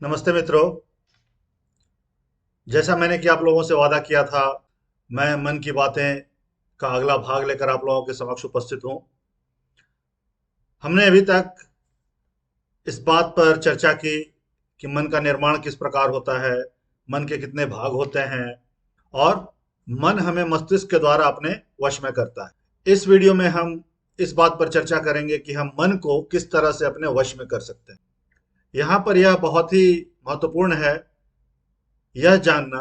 नमस्ते मित्रों। जैसा मैंने कि आप लोगों से वादा किया था, मैं मन की बातें का अगला भाग लेकर आप लोगों के समक्ष उपस्थित हूं। हमने अभी तक इस बात पर चर्चा की कि मन का निर्माण किस प्रकार होता है, मन के कितने भाग होते हैं और मन हमें मस्तिष्क के द्वारा अपने वश में करता है। इस वीडियो में हम इस बात पर चर्चा करेंगे कि हम मन को किस तरह से अपने वश में कर सकते हैं। यहाँ पर यह बहुत ही महत्वपूर्ण है यह जानना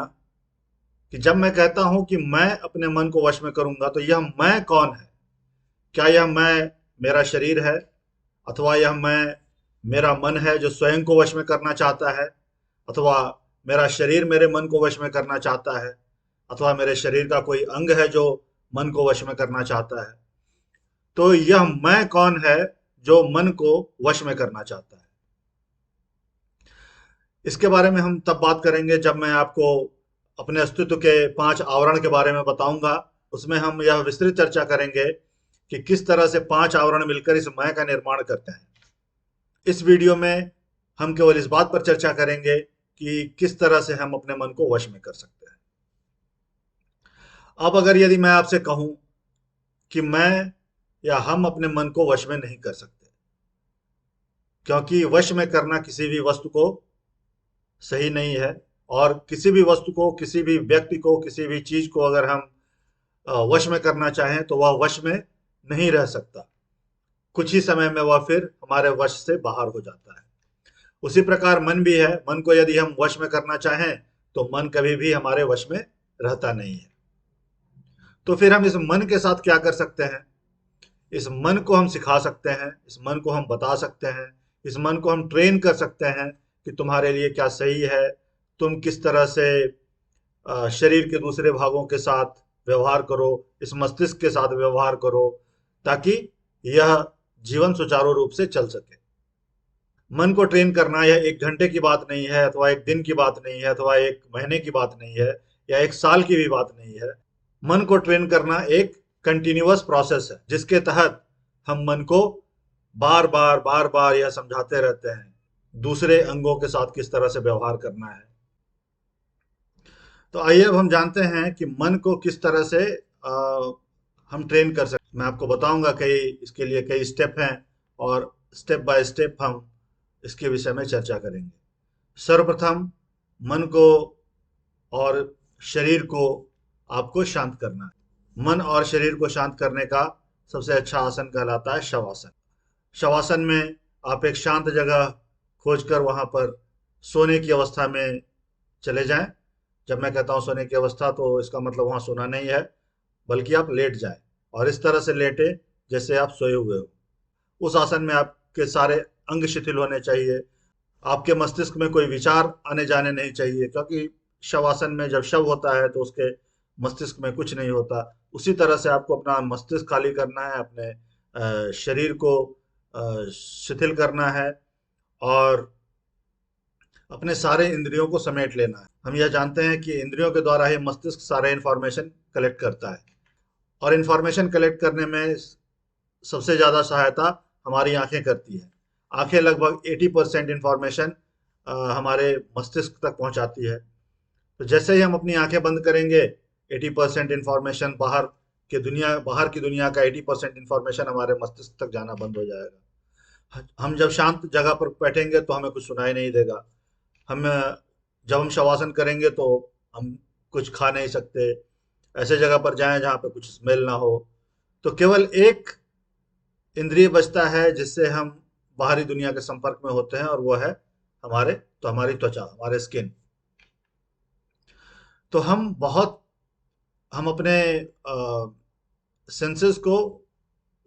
कि जब मैं कहता हूं कि मैं अपने मन को वश में करूंगा, तो यह मैं कौन है? क्या यह मैं मेरा शरीर है, अथवा यह मैं मेरा मन है जो स्वयं को वश में करना चाहता है, अथवा मेरा शरीर मेरे मन को वश में करना चाहता है, अथवा मेरे शरीर का कोई अंग है जो मन को वश में करना चाहता है? तो यह मैं कौन है जो मन को वश में करना चाहता है? इसके बारे में हम तब बात करेंगे जब मैं आपको अपने अस्तित्व के 5 आवरण के बारे में बताऊंगा। उसमें हम यह विस्तृत चर्चा करेंगे कि किस तरह से 5 आवरण मिलकर इस मैं का निर्माण करते हैं। इस वीडियो में हम केवल इस बात पर चर्चा करेंगे कि किस तरह से हम अपने मन को वश में कर सकते हैं। अब अगर यदि मैं आपसे कहूं कि मैं या हम अपने मन को वश में नहीं कर सकते, क्योंकि वश में करना किसी भी वस्तु को सही नहीं है, और किसी भी वस्तु को, किसी भी व्यक्ति को, किसी भी चीज को अगर हम वश में करना चाहें तो वह वश में नहीं रह सकता। कुछ ही समय में वह फिर हमारे वश से बाहर हो जाता है। उसी प्रकार मन भी है। मन को यदि हम वश में करना चाहें तो मन कभी भी हमारे वश में रहता नहीं है। तो फिर हम इस मन के साथ क्या कर सकते हैं? इस मन को हम सिखा सकते हैं, इस मन को हम बता सकते हैं, इस मन को हम ट्रेन कर सकते हैं कि तुम्हारे लिए क्या सही है। तुम किस तरह से शरीर के दूसरे भागों के साथ व्यवहार करो, इस मस्तिष्क के साथ व्यवहार करो, ताकि यह जीवन सुचारू रूप से चल सके। मन को ट्रेन करना यह 1 घंटे की बात नहीं है, अथवा 1 दिन की बात नहीं है, अथवा 1 महीने की बात नहीं है, या 1 साल की भी बात नहीं है। मन को ट्रेन करना एक कंटिन्यूअस प्रोसेस है, जिसके तहत हम मन को बार बार यह समझाते रहते हैं दूसरे अंगों के साथ किस तरह से व्यवहार करना है। तो आइए अब हम जानते हैं कि मन को किस तरह से हम ट्रेन कर सकते हैं। मैं आपको बताऊंगा कई इसके लिए कई स्टेप हैं, और स्टेप बाय स्टेप हम इसके विषय में चर्चा करेंगे। सर्वप्रथम मन को और शरीर को आपको शांत करना है। मन और शरीर को शांत करने का सबसे अच्छा आसन कहलाता है शवासन। शवासन में आप एक शांत जगह खोजकर वहां पर सोने की अवस्था में चले जाएं। जब मैं कहता हूं सोने की अवस्था, तो इसका मतलब वहां सोना नहीं है, बल्कि आप लेट जाएं और इस तरह से लेटे जैसे आप सोए हुए हो। उस आसन में आपके सारे अंग शिथिल होने चाहिए। आपके मस्तिष्क में कोई विचार आने जाने नहीं चाहिए, क्योंकि शवासन में जब शव होता है तो उसके मस्तिष्क में कुछ नहीं होता। उसी तरह से आपको अपना मस्तिष्क खाली करना है, अपने शरीर को शिथिल करना है, और अपने सारे इंद्रियों को समेट लेना है। हम यह जानते हैं कि इंद्रियों के द्वारा ही मस्तिष्क सारे इंफॉर्मेशन कलेक्ट करता है, और इंफॉर्मेशन कलेक्ट करने में सबसे ज़्यादा सहायता हमारी आंखें करती है। आंखें लगभग 80% इंफॉर्मेशन हमारे मस्तिष्क तक पहुंचाती है। तो जैसे ही हम अपनी आंखें बंद करेंगे, 80% इंफॉर्मेशन बाहर की दुनिया का 80% इंफॉर्मेशन हमारे मस्तिष्क तक जाना बंद हो जाएगा। हम जब शांत जगह पर बैठेंगे तो हमें कुछ सुनाई नहीं देगा। हम जब हम शवासन करेंगे तो हम कुछ खा नहीं सकते। ऐसे जगह पर जाएं जहाँ पे कुछ स्मेल ना हो। तो केवल एक इंद्रिय बचता है जिससे हम बाहरी दुनिया के संपर्क में होते हैं, और वो है हमारी त्वचा, हमारे स्किन। तो हम अपने सेंसेस को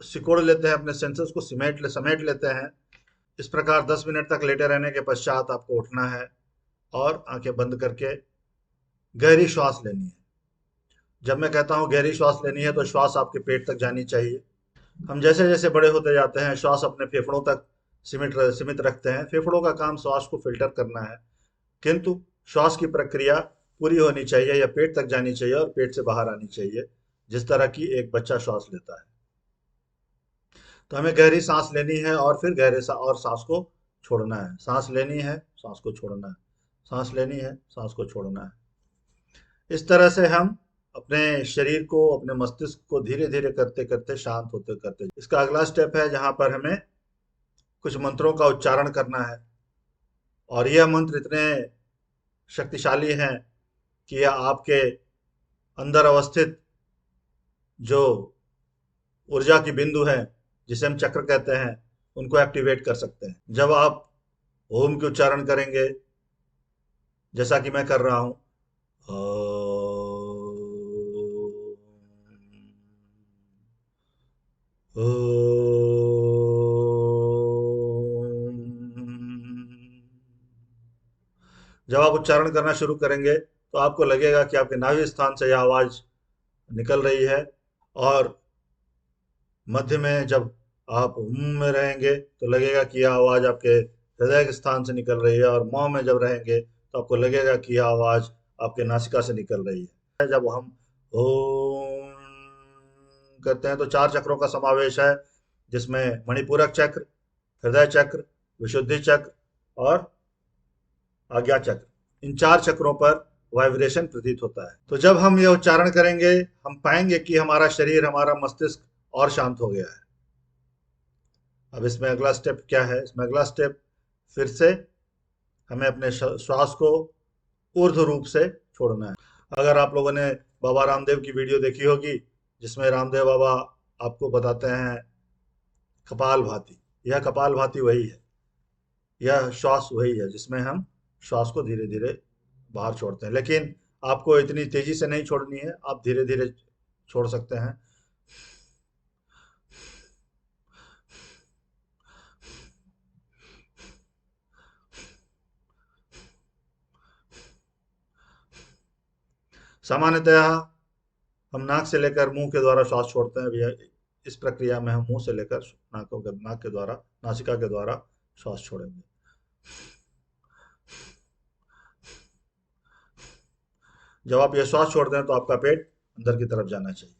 सिकोड़ लेते हैं, अपने सेंसेस को समेट लेते हैं। इस प्रकार 10 मिनट तक लेटे रहने के पश्चात आपको उठना है और आंखें बंद करके गहरी श्वास लेनी है। जब मैं कहता हूं गहरी श्वास लेनी है, तो श्वास आपके पेट तक जानी चाहिए। हम जैसे जैसे बड़े होते जाते हैं, श्वास अपने फेफड़ों तक सीमित रखते हैं। फेफड़ों का काम श्वास को फिल्टर करना है, किंतु श्वास की प्रक्रिया पूरी होनी चाहिए या पेट तक जानी चाहिए और पेट से बाहर आनी चाहिए, जिस तरह की एक बच्चा श्वास लेता है। तो हमें गहरी सांस लेनी है और फिर और सांस को छोड़ना है। सांस लेनी है, सांस को छोड़ना है, सांस लेनी है, सांस को छोड़ना है। इस तरह से हम अपने शरीर को, अपने मस्तिष्क को धीरे धीरे करते करते शांत होते करते। इसका अगला स्टेप है जहां पर हमें कुछ मंत्रों का उच्चारण करना है, और यह मंत्र इतने शक्तिशाली हैं कि यह आपके अंदर अवस्थित जो ऊर्जा की बिंदु है, जिसे हम चक्र कहते हैं, उनको एक्टिवेट कर सकते हैं। जब आप ओम के उच्चारण करेंगे, जैसा कि मैं कर रहा हूं, जब आप उच्चारण करना शुरू करेंगे तो आपको लगेगा कि आपके नाभि स्थान से यह आवाज निकल रही है, और मध्य में जब आप में रहेंगे तो लगेगा कि यह आवाज आपके हृदय के स्थान से निकल रही है, और मौ में जब रहेंगे तो आपको लगेगा कि यह आवाज आपके नासिका से निकल रही है। जब हम ओम करते हैं तो 4 चक्रों का समावेश है, जिसमें मणिपूरक चक्र, हृदय चक्र, विशुद्धि चक्र और आज्ञा चक्र। इन 4 चक्रों पर वाइब्रेशन प्रतीत होता है। तो जब हम यह उच्चारण करेंगे, हम पाएंगे कि हमारा शरीर, हमारा मस्तिष्क और शांत हो गया है। अब इसमें अगला स्टेप क्या है? इसमें अगला स्टेप फिर से हमें अपने श्वास को ऊर्ध्व रूप से छोड़ना है। अगर आप लोगों ने बाबा रामदेव की वीडियो देखी होगी, जिसमें रामदेव बाबा आपको बताते हैं कपाल भाती, यह कपाल भाती वही है, यह श्वास वही है जिसमें हम श्वास को धीरे धीरे बाहर छोड़ते हैं। लेकिन आपको इतनी तेजी से नहीं छोड़नी है, आप धीरे धीरे छोड़ सकते हैं। सामान्यतः हम नाक से लेकर मुंह के द्वारा श्वास छोड़ते हैं भैया। इस प्रक्रिया में हम मुंह से लेकर नाक के द्वारा, नासिका के द्वारा श्वास छोड़ेंगे। जब आप यह श्वास छोड़ते हैं तो आपका पेट अंदर की तरफ जाना चाहिए,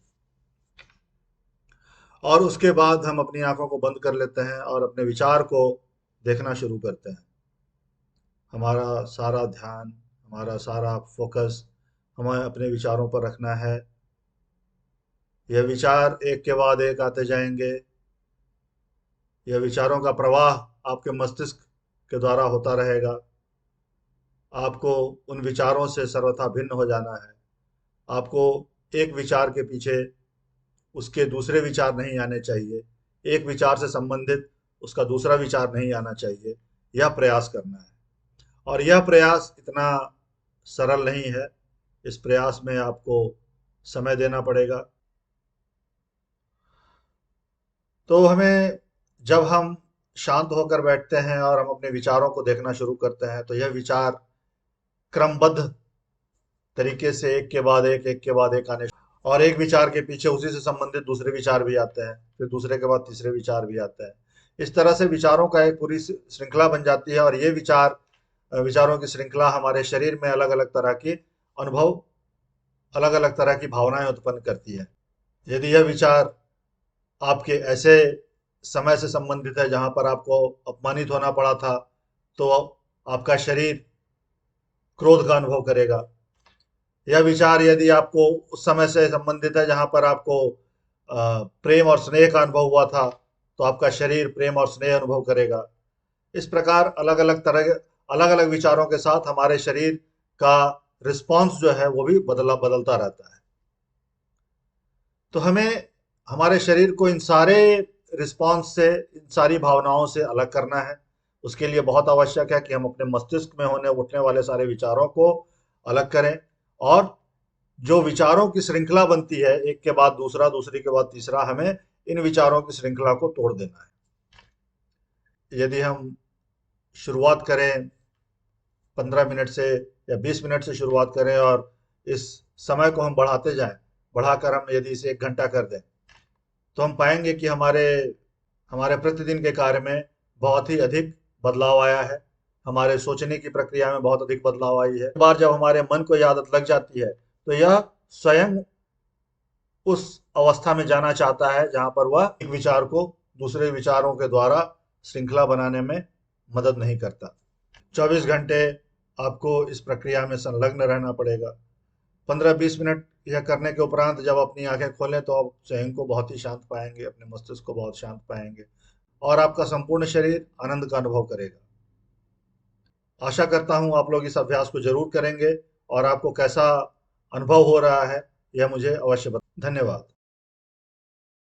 और उसके बाद हम अपनी आंखों को बंद कर लेते हैं और अपने विचार को देखना शुरू करते हैं। हमारा सारा ध्यान, हमारा सारा फोकस हमें अपने विचारों पर रखना है। यह विचार एक के बाद एक आते जाएंगे। यह विचारों का प्रवाह आपके मस्तिष्क के द्वारा होता रहेगा। आपको उन विचारों से सर्वथा भिन्न हो जाना है। आपको एक विचार के पीछे उसके दूसरे विचार नहीं आने चाहिए, एक विचार से संबंधित उसका दूसरा विचार नहीं आना चाहिए। यह प्रयास करना है, और यह प्रयास इतना सरल नहीं है। इस प्रयास में आपको समय देना पड़ेगा। तो हमें, जब हम शांत होकर बैठते हैं और हम अपने विचारों को देखना शुरू करते हैं, तो यह विचार क्रमबद्ध तरीके से एक के बाद एक आने, और एक विचार के पीछे उसी से संबंधित दूसरे विचार भी आते हैं, फिर दूसरे के बाद तीसरे विचार भी आते हैं। इस तरह से विचारों का एक पूरी श्रृंखला बन जाती है, और ये विचारों की श्रृंखला हमारे शरीर में अलग अलग तरह की अनुभव, अलग अलग तरह की भावनाएं उत्पन्न करती है। यदि यह विचार आपके ऐसे समय से संबंधित है जहां पर आपको अपमानित होना पड़ा था, तो आपका शरीर क्रोध का अनुभव करेगा। यह विचार यदि आपको उस समय से संबंधित है जहां पर आपको प्रेम और स्नेह का अनुभव हुआ था, तो आपका शरीर प्रेम और स्नेह अनुभव करेगा। इस प्रकार अलग अलग विचारों के साथ हमारे शरीर का रिस्पॉन्स जो है वो भी बदलता रहता है। तो हमें हमारे शरीर को इन सारे रिस्पॉन्स से, इन सारी भावनाओं से अलग करना है। उसके लिए बहुत आवश्यक है कि हम अपने मस्तिष्क में उठने वाले सारे विचारों को अलग करें, और जो विचारों की श्रृंखला बनती है, एक के बाद दूसरा, दूसरे के बाद तीसरा, हमें इन विचारों की श्रृंखला को तोड़ देना है। यदि हम शुरुआत करें 15 मिनट से या 20 मिनट से शुरुआत करें, और इस समय को हम बढ़ाते जाएं, बढ़ाकर हम यदि इसे 1 घंटा कर दें, तो हम पाएंगे कि हमारे प्रतिदिन के कार्य में बहुत ही अधिक बदलाव आया है। हमारे सोचने की प्रक्रिया में बहुत अधिक बदलाव आई है। एक बार जब हमारे मन को यह आदत लग जाती है, तो यह स्वयं उस अवस्था में जाना चाहता है जहां पर वह एक विचार को दूसरे विचारों के द्वारा श्रृंखला बनाने में मदद नहीं करता। 24 घंटे आपको इस प्रक्रिया में संलग्न रहना पड़ेगा। 15-20 मिनट यह करने के उपरांत जब अपनी आंखें खोलें तो आप स्वयं को बहुत ही शांत पाएंगे, अपने मस्तिष्क को बहुत शांत पाएंगे और आपका संपूर्ण शरीर आनंद का अनुभव करेगा। आशा करता हूं आप लोग इस अभ्यास को जरूर करेंगे और आपको कैसा अनुभव हो रहा है यह मुझे अवश्य बताएं। धन्यवाद।